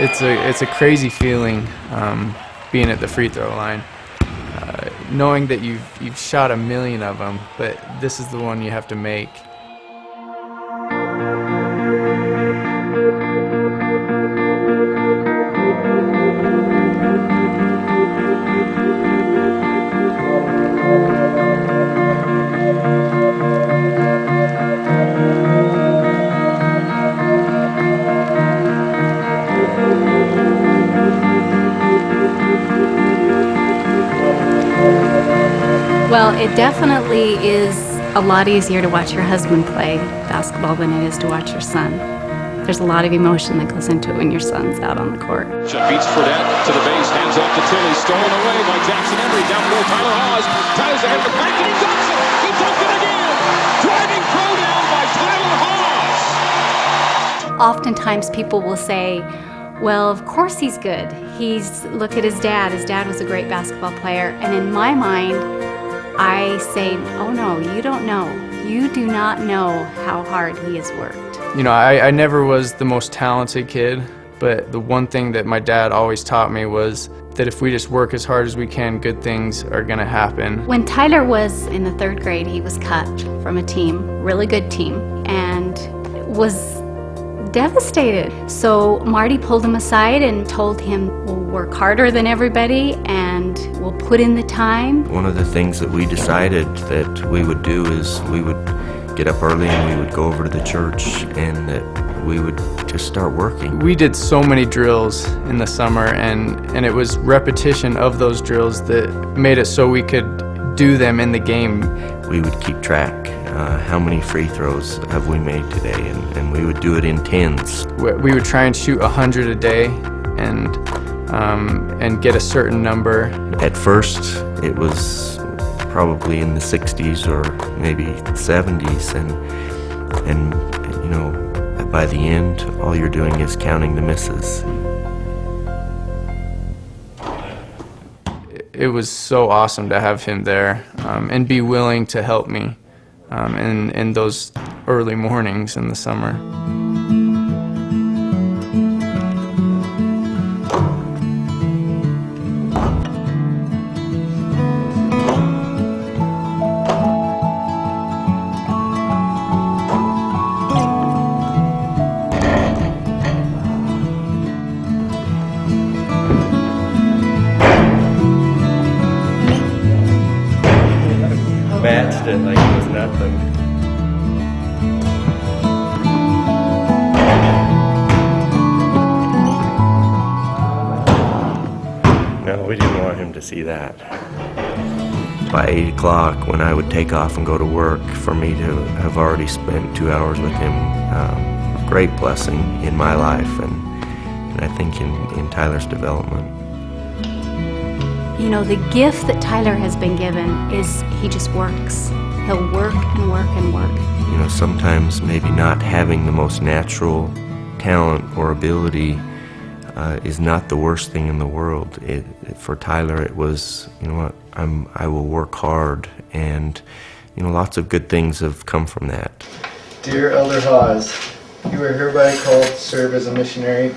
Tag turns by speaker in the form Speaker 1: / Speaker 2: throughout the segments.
Speaker 1: It's a crazy feeling being at the free throw line, knowing that you've shot a million of them, but this is the one you have to make.
Speaker 2: Well, it definitely is a lot easier to watch your husband play basketball than it is to watch your son. There's a lot of emotion that goes into it when your son's out on the court.
Speaker 3: Beats Fredette to the base, hands off to Tilly, stolen away by Jackson Emery, down below Tyler Haws. Tyler's ahead of the pack, and he dunks it! He dunks it again! Driving throwdown by Tyler Haws!
Speaker 2: Oftentimes people will say, well, of course he's good. Look at his dad. His dad was a great basketball player. And in my mind, I say, oh no, you don't know. You do not know how hard he has worked.
Speaker 1: You know, I never was the most talented kid, but the one thing that my dad always taught me was that if we just work as hard as we can, good things are gonna happen.
Speaker 2: When Tyler was in the 3rd grade, he was cut from a team, really good team, and was devastated. So Marty pulled him aside and told him, we'll work harder than everybody and we'll put in the time.
Speaker 4: One of the things that we decided that we would do is we would get up early and we would go over to the church and that we would just start working.
Speaker 1: We did so many drills in the summer and it was repetition of those drills that made it so we could do them in the game.
Speaker 4: We would keep track. How many free throws have we made today? And we would do it in tens.
Speaker 1: We would try and shoot 100 a day and get a certain number.
Speaker 4: At first, it was probably in the 60s or maybe 70s, and you know, by the end, all you're doing is counting the misses.
Speaker 1: It was so awesome to have him there and be willing to help me in those early mornings in the summer.
Speaker 4: Matched it like it was nothing. No, we didn't want him to see that. By 8 o'clock, when I would take off and go to work, for me to have already spent 2 hours with him, a great blessing in my life and I think in Tyler's development.
Speaker 2: You know, the gift that Tyler has been given is he just works. He'll work and work and work.
Speaker 4: You know, sometimes maybe not having the most natural talent or ability is not the worst thing in the world. For Tyler, it was, you know what, I will work hard, and you know, lots of good things have come from that.
Speaker 1: Dear Elder Haws, you are hereby called to serve as a missionary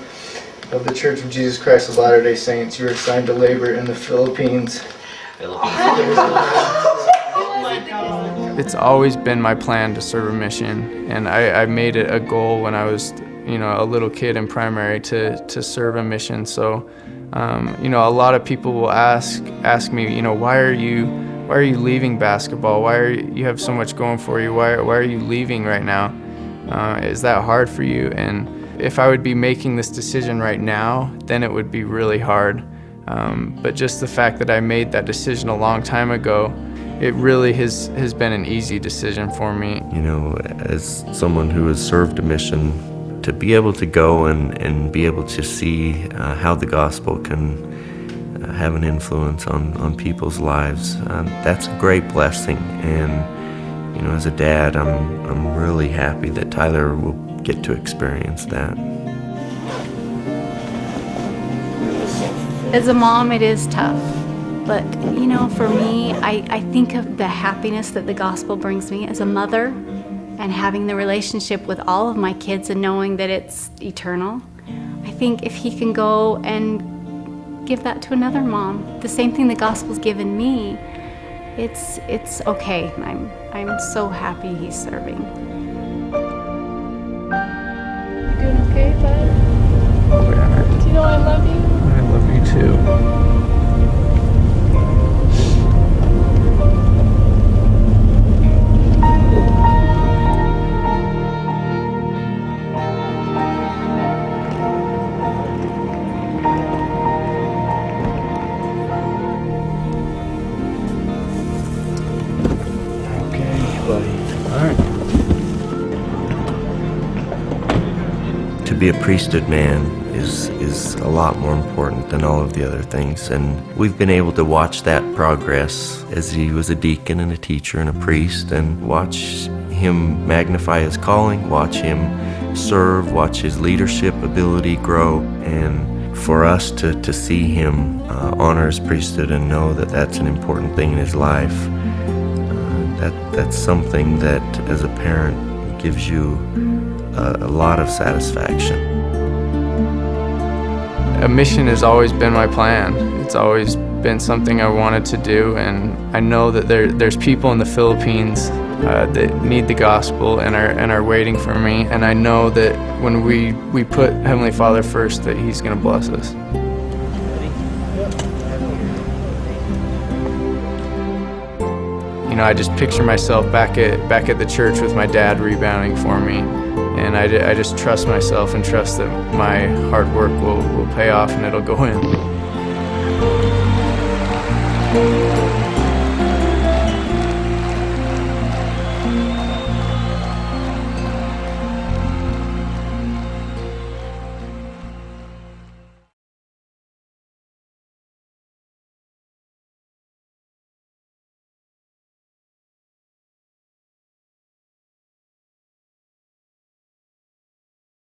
Speaker 1: of the Church of Jesus Christ of Latter-day Saints. You are assigned to labor in the Philippines. It's always been my plan to serve a mission, and I made it a goal when I was, you know, a little kid in primary to serve a mission. So, you know, a lot of people will ask me, you know, why are you leaving basketball? Why are you have so much going for you? Why are you leaving right now? Is that hard for you? And if I would be making this decision right now, then it would be really hard. But just the fact that I made that decision a long time ago, it really has been an easy decision for me.
Speaker 4: You know, as someone who has served a mission, to be able to go and be able to see how the gospel can have an influence on people's lives, that's a great blessing. And you know, as a dad, I'm really happy that Tyler will get to experience that.
Speaker 2: As a mom, it is tough. But, you know, for me, I think of the happiness that the gospel brings me as a mother and having the relationship with all of my kids and knowing that it's eternal. I think if he can go and give that to another mom, the same thing the gospel's given me, it's okay. I'm so happy he's serving.
Speaker 5: You doing okay, bud?
Speaker 1: Oh, yeah.
Speaker 5: Do you know I love you?
Speaker 1: I love you too.
Speaker 4: To be a priesthood man is a lot more important than all of the other things, and we've been able to watch that progress as he was a deacon and a teacher and a priest, and watch him magnify his calling, watch him serve, watch his leadership ability grow, and for us to see him honor his priesthood and know that that's an important thing in his life, that's something that as a parent gives you a lot of satisfaction.
Speaker 1: A mission has always been my plan. It's always been something I wanted to do, and I know that there's people in the Philippines that need the gospel and are waiting for me, and I know that when we put Heavenly Father first, that He's going to bless us. You know, I just picture myself back at the church with my dad rebounding for me, and I just trust myself and trust that my hard work will pay off and it'll go in.